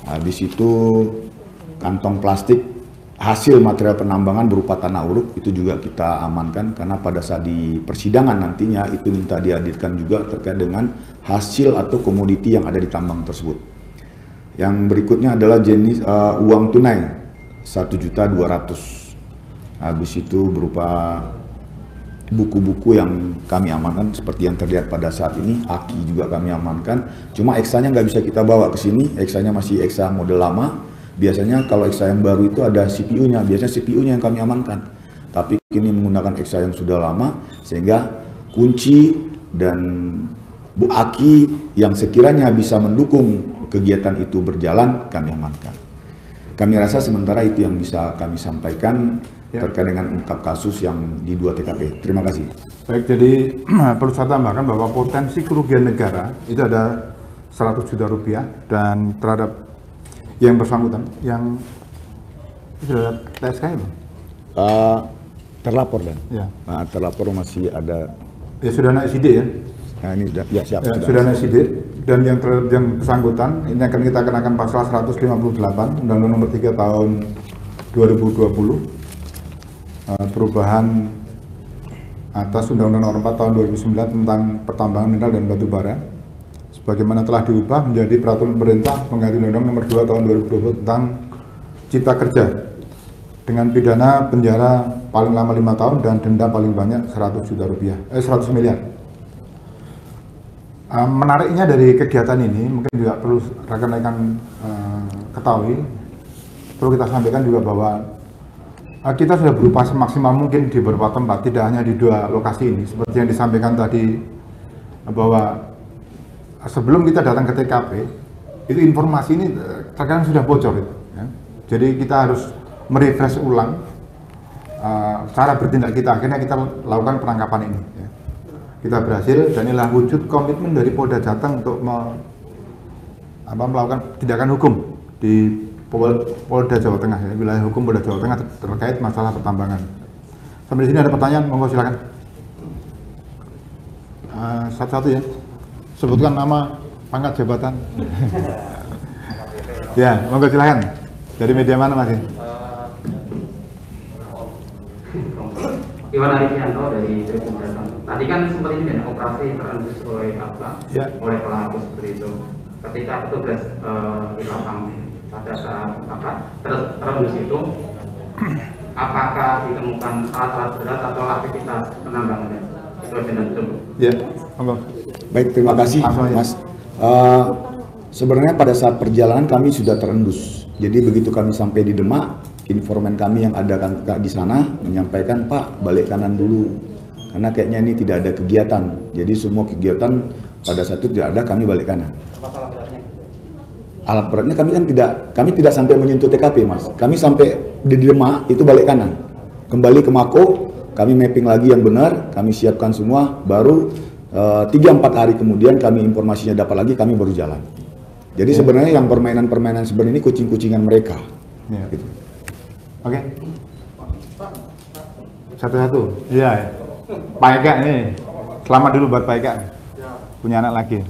habis itu kantong plastik hasil material penambangan berupa tanah uruk itu juga kita amankan, karena pada saat di persidangan nantinya itu minta dihadirkan juga terkait dengan hasil atau komoditi yang ada di tambang tersebut. Yang berikutnya adalah jenis uang tunai 1.200.000. Habis itu berupa buku-buku yang kami amankan seperti yang terlihat pada saat ini. Aki juga kami amankan, cuma eksanya nggak bisa kita bawa ke sini, eksanya masih eksa model lama. Biasanya kalau eksa yang baru itu ada CPU-nya, biasanya CPU-nya yang kami amankan. Tapi kini menggunakan eksa yang sudah lama, sehingga kunci dan bu aki yang sekiranya bisa mendukung kegiatan itu berjalan kami amankan. Kami rasa sementara itu yang bisa kami sampaikan terkait dengan ungkap kasus yang di 2 TKP. Terima kasih. Baik, jadi perlu saya tambahkan bahwa potensi kerugian negara itu ada 100 juta rupiah, dan terhadap yang bersangkutan yang sudah TSK belum? Terlapor dan ya. Nah, terlapor masih ada. Ya sudah naik sidik ya. Nah ini sudah ya, siap. Ya, sudah naik sidik, dan yang bersangkutan ini akan kita kenakan pasal 158 Undang-Undang Nomor 3 Tahun 2020 perubahan atas Undang-Undang Nomor 4 Tahun 2009 tentang pertambangan mineral dan batu bara, sebagaimana telah diubah menjadi peraturan pemerintah pengganti Undang-Undang Nomor 2 Tahun 2020 tentang Cipta Kerja, dengan pidana penjara paling lama 5 tahun dan denda paling banyak 100 juta rupiah, 100 miliar. Menariknya dari kegiatan ini, mungkin juga perlu rekan-rekan ketahui, perlu kita sampaikan juga bahwa kita sudah berupaya semaksimal mungkin di beberapa tempat, tidak hanya di 2 lokasi ini, seperti yang disampaikan tadi bahwa sebelum kita datang ke TKP, itu informasi ini terkadang sudah bocor itu, ya. Jadi kita harus merefresh ulang cara bertindak kita, akhirnya kita lakukan penangkapan ini, ya. Kita berhasil, dan inilah wujud komitmen dari Polda Jateng untuk melakukan tindakan hukum di Polda Jawa Tengah, ya, wilayah hukum Polda Jawa Tengah terkait masalah pertambangan. Sampai di sini ada pertanyaan, monggo silakan. Satu-satu ya. Sebutkan nama, pangkat, jabatan. Ya, monggo silakan. Dari media mana Mas? Iwan Arifianto dari Tribun Jateng. Tadi kan sempat ini kan operasi terendus oleh ya, oleh pelaku seperti itu. Ketika petugas di lapangan pada saat terendus itu, apakah ditemukan alat-alat berat atau aktivitas penambangan? Itu aja nanti. Ya, monggo. Baik, terima kasih Mas. Sebenarnya pada saat perjalanan kami sudah terendus. Jadi begitu kami sampai di Demak, informan kami yang ada di sana menyampaikan, Pak, balik kanan dulu, karena kayaknya ini tidak ada kegiatan. Jadi semua kegiatan pada saat itu tidak ada, kami balik kanan. Alat beratnya kami tidak sampai menyentuh TKP, Mas. Kami sampai di Demak itu balik kanan, kembali ke Mako, kami mapping lagi yang benar, kami siapkan semua, baru 3-4 hari kemudian kami informasinya dapat lagi, kami baru jalan. Jadi sebenarnya yang permainan-permainan sebenarnya ini kucing-kucingan mereka. Ya. Gitu. Oke. Satu-satu. Iya. Pak Eka nih. Selamat dulu buat Pak Eka. Punya anak lagi.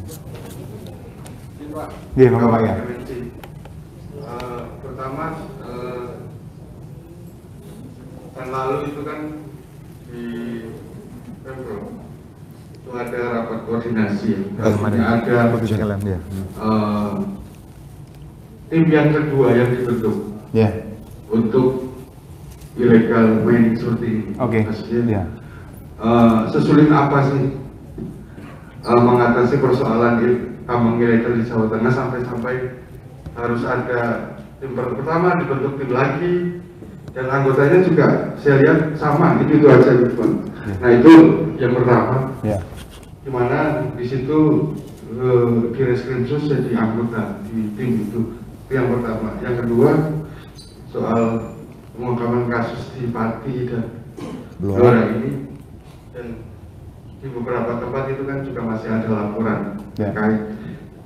Iya, monggo Pak Eka. Pertama, tahun lalu itu kan di Pemprov itu ada rapat koordinasi, ada tim yang kedua yang dibentuk untuk illegal mining seperti ini. Sesulit apa sih mengatasi persoalan tambang ilegal di Jawa Tengah sampai harus ada tim pertama dibentuk tim lagi, dan anggotanya juga saya lihat sama, itu aja gitu Bang. Nah itu yang pertama, dimana di situ di Reskrimsus jadi anggota di tim itu yang pertama. Yang kedua soal pengungkapan kasus di Pati dan Blora ini, dan di beberapa tempat itu kan juga masih ada laporan terkait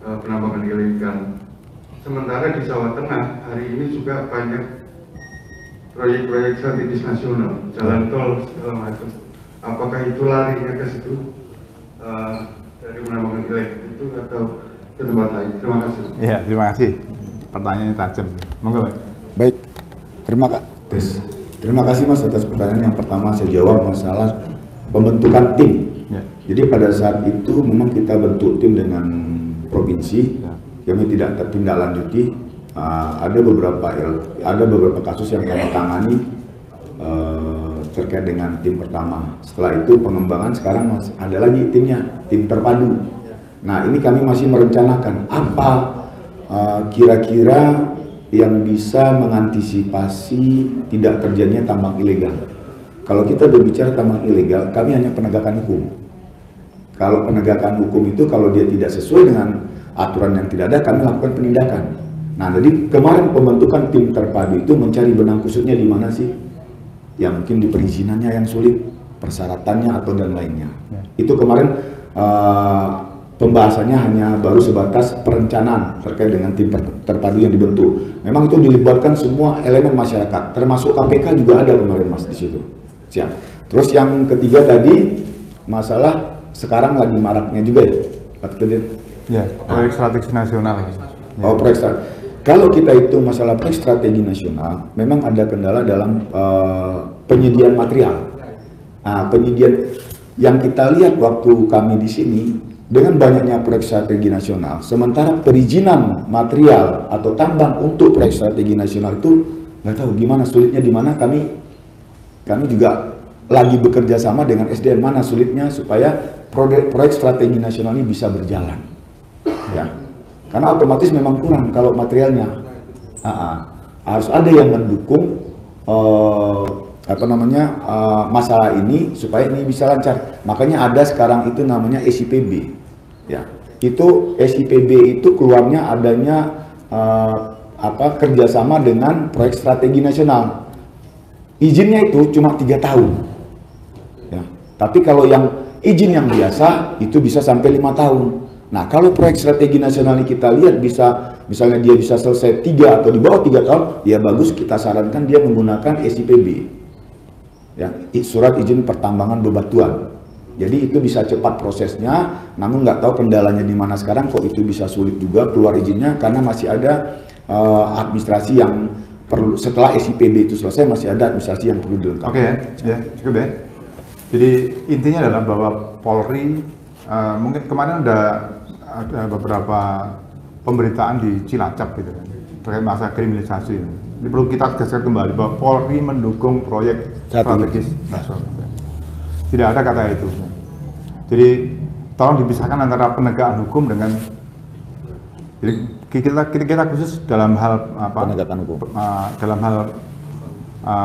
penambangan ilegal. Sementara di Jawa Tengah hari ini juga banyak proyek-proyek strategis nasional, jalan tol segala macam. Apakah itu larinya ke situ dari penambangan ilegal itu, atau ke tempat lain. Terima kasih. Iya, terima kasih. Pertanyaannya tajam. Monggo, Pak. Baik, terima kasih Mas atas pertanyaan. Yang pertama saya jawab masalah pembentukan tim. Ya. Jadi pada saat itu memang kita bentuk tim dengan provinsi, kami tidak tertindaklanjuti. Ada beberapa kasus yang kami tangani terkait dengan tim pertama. Setelah itu pengembangan, sekarang masih ada lagi timnya, tim terpadu. Nah ini kami masih merencanakan apa kira-kira yang bisa mengantisipasi tidak terjadinya tambang ilegal. Kalau kita berbicara tambang ilegal, kami hanya penegakan hukum. Kalau penegakan hukum itu kalau dia tidak sesuai dengan aturan yang tidak ada, kami lakukan penindakan. Nah, jadi kemarin pembentukan tim terpadu itu mencari benang kusutnya di mana sih? Ya mungkin di perizinannya yang sulit, persyaratannya atau dan lainnya. Itu kemarin pembahasannya hanya baru sebatas perencanaan terkait dengan tim terpadu yang dibentuk. Memang itu dilibatkan semua elemen masyarakat, termasuk KPK juga ada kemarin Mas di situ. Siap. Terus yang ketiga tadi masalah sekarang lagi maraknya juga ya, Pak Kedir. Ya, proyek strategi nasional. Oh, proyek strategi. Kalau kita itu masalah proyek strategi nasional, memang ada kendala dalam penyediaan material. Nah, penyediaan yang kita lihat waktu kami di sini dengan banyaknya proyek strategi nasional, sementara perizinan material atau tambang untuk proyek strategi nasional itu nggak tahu gimana sulitnya di mana. Kami juga lagi bekerja sama dengan SDM mana sulitnya supaya proyek strategi nasional ini bisa berjalan. Ya. Karena otomatis memang kurang kalau materialnya. Harus ada yang mendukung masalah ini supaya ini bisa lancar. Makanya ada sekarang itu namanya SIPB. Ya. Itu SIPB itu keluarnya adanya kerjasama dengan proyek strategi nasional. Izinnya itu cuma 3 tahun. Ya. Tapi kalau yang izin yang biasa itu bisa sampai 5 tahun. Nah, kalau proyek strategi nasional ini kita lihat bisa, misalnya dia bisa selesai 3 atau di bawah 3 tahun, ya bagus, kita sarankan dia menggunakan SIPB. Ya, surat izin pertambangan bebatuan. Jadi itu bisa cepat prosesnya, namun nggak tahu kendalanya di mana sekarang, kok itu bisa sulit juga keluar izinnya, karena masih ada administrasi yang perlu, setelah SIPB itu selesai, masih ada administrasi yang perlu dilengkapi. Oke, ya, cukup ya. Jadi intinya adalah bahwa Polri, mungkin kemarin ada beberapa pemberitaan di Cilacap gitu kan, terkait masalah kriminalisasi. Ini perlu kita tegaskan kembali bahwa Polri mendukung proyek strategis nasional. Tidak ada kata itu. Jadi tolong dipisahkan antara penegakan hukum dengan, jadi kita khusus dalam hal Penegakan hukum. Dalam hal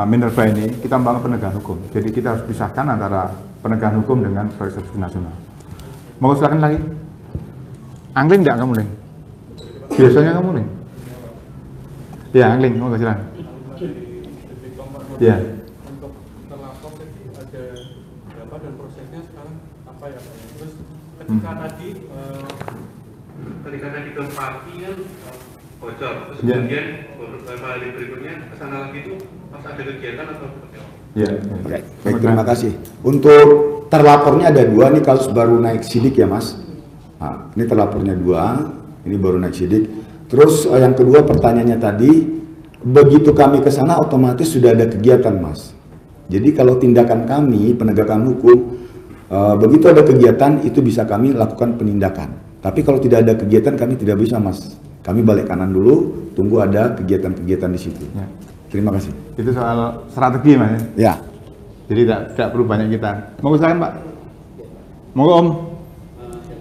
Minerba ini kita membangun penegakan hukum. Jadi kita harus pisahkan antara penegakan hukum dengan proyek strategi nasional. Mau silakan lagi. Angling enggak kamu, Ling? Biasanya kamu, Ling? Ya, Angling, mau silakan. Ya. Untuk terlapor tadi ada berapa dan prosesnya sekarang apa ya? Terus ketika tadi gempa kan bocor, terus kemudian beberapa hari berikutnya kesana lagi itu pas ada kegiatan atau seperti apa? Ya. Baik, terima kasih. Untuk terlapornya ada 2, ini kasus baru naik sidik ya Mas. Nah, ini terlapornya 2, ini baru naik sidik. Terus yang kedua pertanyaannya tadi, begitu kami ke sana otomatis sudah ada kegiatan Mas. Jadi kalau tindakan kami penegakan hukum, begitu ada kegiatan itu bisa kami lakukan penindakan. Tapi kalau tidak ada kegiatan kami tidak bisa Mas. Kami balik kanan dulu, tunggu ada kegiatan-kegiatan di situ. Ya. Terima kasih. Itu soal strategi Mas ya? Ya. Jadi tidak perlu banyak kita. Monggo silakan Pak. Monggo Om.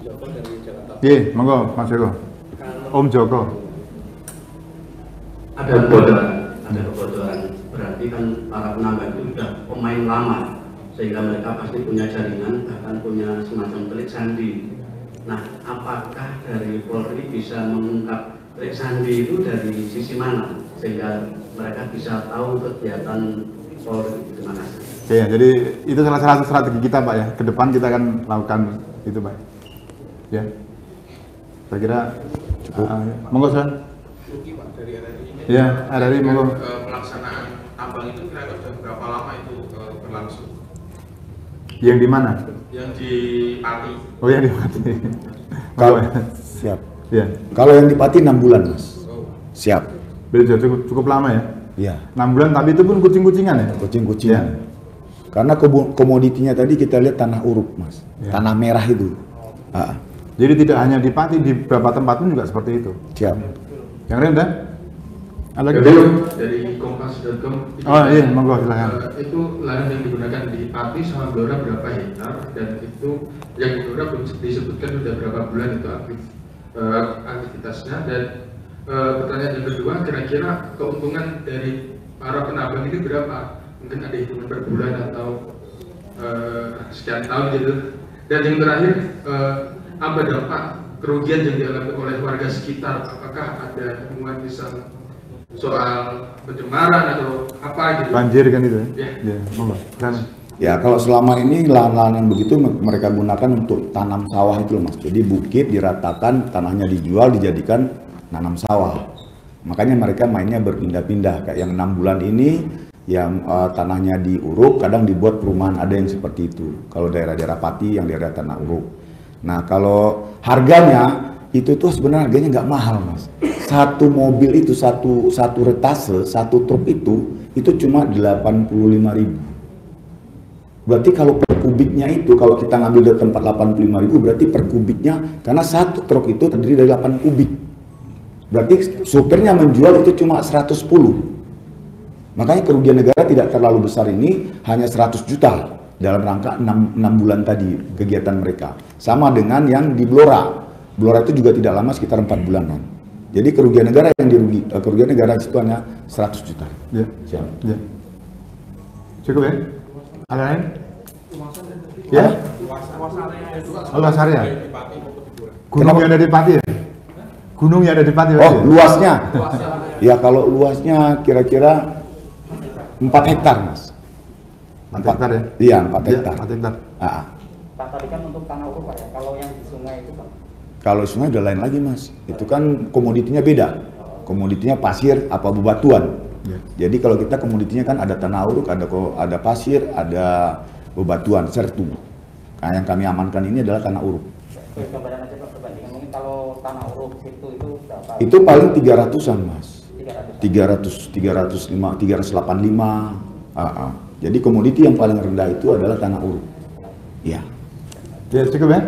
Joko dari Jakarta. Iya, monggo Mas Joko. Om Joko. Ada kebocoran. Berarti kan para penambang itu sudah pemain lama, sehingga mereka pasti punya jaringan, bahkan punya semacam telik sandi. Nah, apakah dari Polri bisa mengungkap telik sandi itu dari sisi mana, sehingga mereka bisa tahu kegiatan Polri? Terima kasih. Oke ya, jadi itu salah satu strategi kita Pak ya. Ke depan kita akan lakukan itu Pak. Ya. Saya kira cukup. Monggo San. Dari RRI ini. Ya, RRI monggo. Pelaksanaan tambang itu kira-kira sudah berapa lama itu berlangsung? Yang di mana? Yang di Pati. Oh yang di Pati. Kalau siap. Iya. Kalau yang di Pati 6 bulan, Mas. Siap. Beda cukup lama ya. Iya. 6 bulan, tapi itu pun kucing-kucingan ya. Kucing-kucingan. Ya. Karena komoditinya tadi kita lihat tanah uruk, Mas. Ya. Tanah merah itu. Jadi tidak hanya di Pati, di beberapa tempat pun juga seperti itu. Siap. Yang lain dah? Ada lagi? Jadi dari kompas.com Oh iya, monggo silahkan. itu lahan yang digunakan di Pati sama Blora berapa hektar, dan itu yang di Blora belum disebutkan sudah berapa bulan itu aktivitasnya, dan pertanyaan yang kedua, kira-kira keuntungan dari para penambang ini berapa? Mungkin ada hitungan per bulan atau sekian tahun gitu. Dan yang terakhir, apa dampak kerugian yang dialami oleh warga sekitar? Apakah ada temuan misal soal pencemaran atau apa gitu? Banjir kan itu Ya. ya. Monggo. Silahkan. Ya, kalau selama ini lahan-lahan yang begitu mereka gunakan untuk tanam sawah itu loh, Mas. Jadi bukit diratakan, tanahnya dijual, dijadikan nanam sawah. Makanya mereka mainnya berpindah-pindah. Kayak yang 6 bulan ini, yang tanahnya diuruk, kadang dibuat perumahan, ada yang seperti itu. Kalau daerah-daerah Pati, yang daerah tanah uruk. Nah, kalau harganya, itu tuh sebenarnya harganya nggak mahal, Mas. Satu mobil itu, satu retase, satu truk itu cuma 85.000. Berarti kalau per kubiknya itu, kalau kita ngambil dari tempat 85.000, berarti per kubiknya, karena satu truk itu terdiri dari 8 kubik. Berarti supirnya menjual itu cuma 110. Makanya kerugian negara tidak terlalu besar ini, hanya 100 juta dalam rangka 6 bulan tadi kegiatan mereka. Sama dengan yang di Blora. Blora itu juga tidak lama, sekitar 4 bulanan. Jadi kerugian negara kerugian negara itu hanya 100 juta. Ya. Siap. Ya. Cukup ya? Ada lain? Ya? Luas area. Gunung yang ada di Pati ya? Gunung yang ada di Pati. Oh, luasnya? Ya, kalau luasnya kira-kira 4 hektar, Mas. 4 hektar ya? Iya, 4 hektar. 4 hektar. Pak, tadi kan untuk tanah uruk Pak ya, kalau yang di sungai itu Pak? Kalau sungai udah lain lagi, Mas. Itu kan komoditinya beda. Komoditinya pasir apa bebatuan. Ya. Jadi kalau kita komoditinya kan ada tanah uruk, ada pasir, ada bebatuan, sertu. Nah, yang kami amankan ini adalah tanah uruk. Gambaran aja Pak, perbandingan mungkin kalau tanah uruk situ itu berapa? Itu paling 300-an, Mas. 300. 385. Jadi komoditi yang paling rendah itu adalah tanah uruk. Ya. Ya, cukup ya?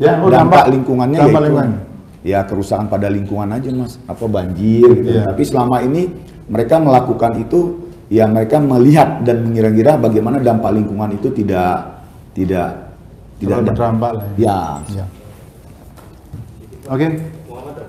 Ya, Dampak lingkungannya dampak yaitu lingkungan. ya kerusakan pada lingkungan aja, Mas. Apa banjir gitu. Iya. Tapi selama ini mereka melakukan itu, ya mereka melihat dan mengira-gira bagaimana dampak lingkungan itu tidak berdampak lah ya. Ya. Oke.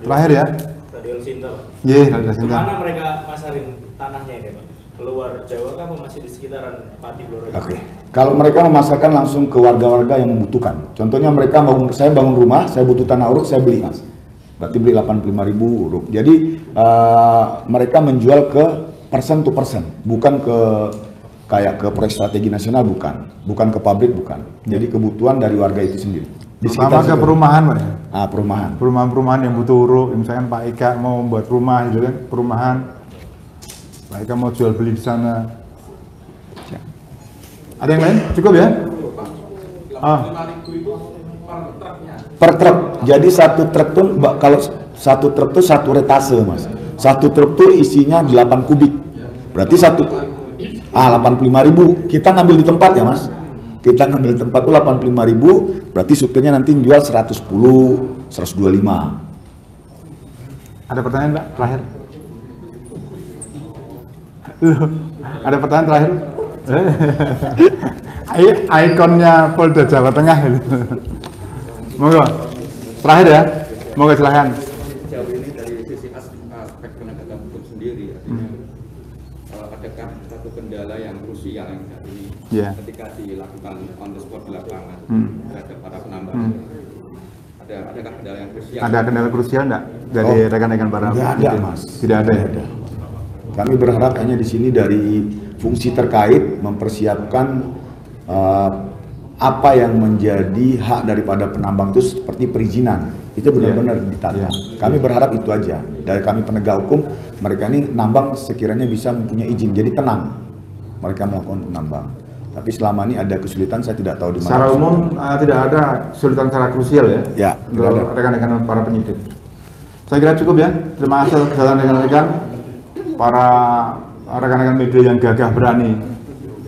Terakhir ya. Stadion Sinta, Pak. Iya, Stadion Sinta. Kemana mereka masarin tanahnya ini, Pak? Keluar Jawa kah, apa masih di sekitaran Pati Blora? Oke. Kalau mereka memasarkan langsung ke warga-warga yang membutuhkan. Contohnya mereka saya bangun rumah, saya butuh tanah uruk, saya beli, Mas. Berarti beli 85.000 uruk. Jadi mereka menjual ke person to person, bukan ke kayak ke proyek strategi nasional, bukan ke pabrik, bukan. Jadi kebutuhan dari warga itu sendiri. Di Sama ke situ. perumahan, Pak. Perumahan. Perumahan-perumahan yang butuh uruk, misalkan Pak Ika mau membuat rumah gitu kan, perumahan. Pak Ika mau jual beli di sana. Ya. Ada yang lain? Cukup ya? Per truk. Jadi satu truk tuh, kalau satu truk tuh satu retase, Mas. Satu truk tuh isinya 8 kubik. Berarti 85.000. Kita ngambil di tempat ya, Mas. Kita ngambil di tempat tuh 85.000, berarti supirnya nanti jual 110, 125. Ada pertanyaan, Pak? Terakhir. Ada pertanyaan terakhir? Ikonnya Polda Jawa Tengah itu. Monggo. Terakhir ya. Monggo silahkan. Sejauh ini dari sisi aspek penegakan hukum sendiri, adakah satu kendala yang krusial yang saat ini ketika dilakukan on the spot di lapangan terhadap para penambang? Adakah kendala yang krusial? Ada kendala krusial enggak dari rekan-rekan para Tidak ada, Mas. Tidak ada ya. Kami berharap hanya di sini dari fungsi terkait mempersiapkan apa yang menjadi hak daripada penambang itu seperti perizinan. Itu benar-benar ditata. Kami berharap itu aja. Dari kami penegak hukum, mereka ini nambang sekiranya bisa mempunyai izin. Jadi tenang mereka melakukan penambang. Tapi selama ini ada kesulitan, saya tidak tahu di mana. Secara umum tidak ada kesulitan secara krusial ya, Ya, untuk rekan-rekan para penyidik. Saya kira cukup ya. Terima kasih atas kesempatan rekan-rekan, para rekan-rekan media yang gagah berani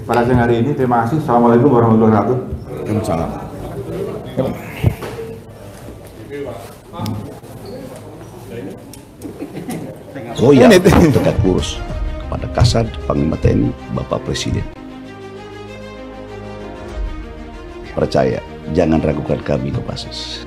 pada siang hari ini. Terima kasih. Assalamualaikum warahmatullahi wabarakatuh. Waalaikumsalam. Oh ya, tegak lurus kepada Kasat Panglima TNI Bapak Presiden. Percaya, jangan ragukan kami, Kopassus.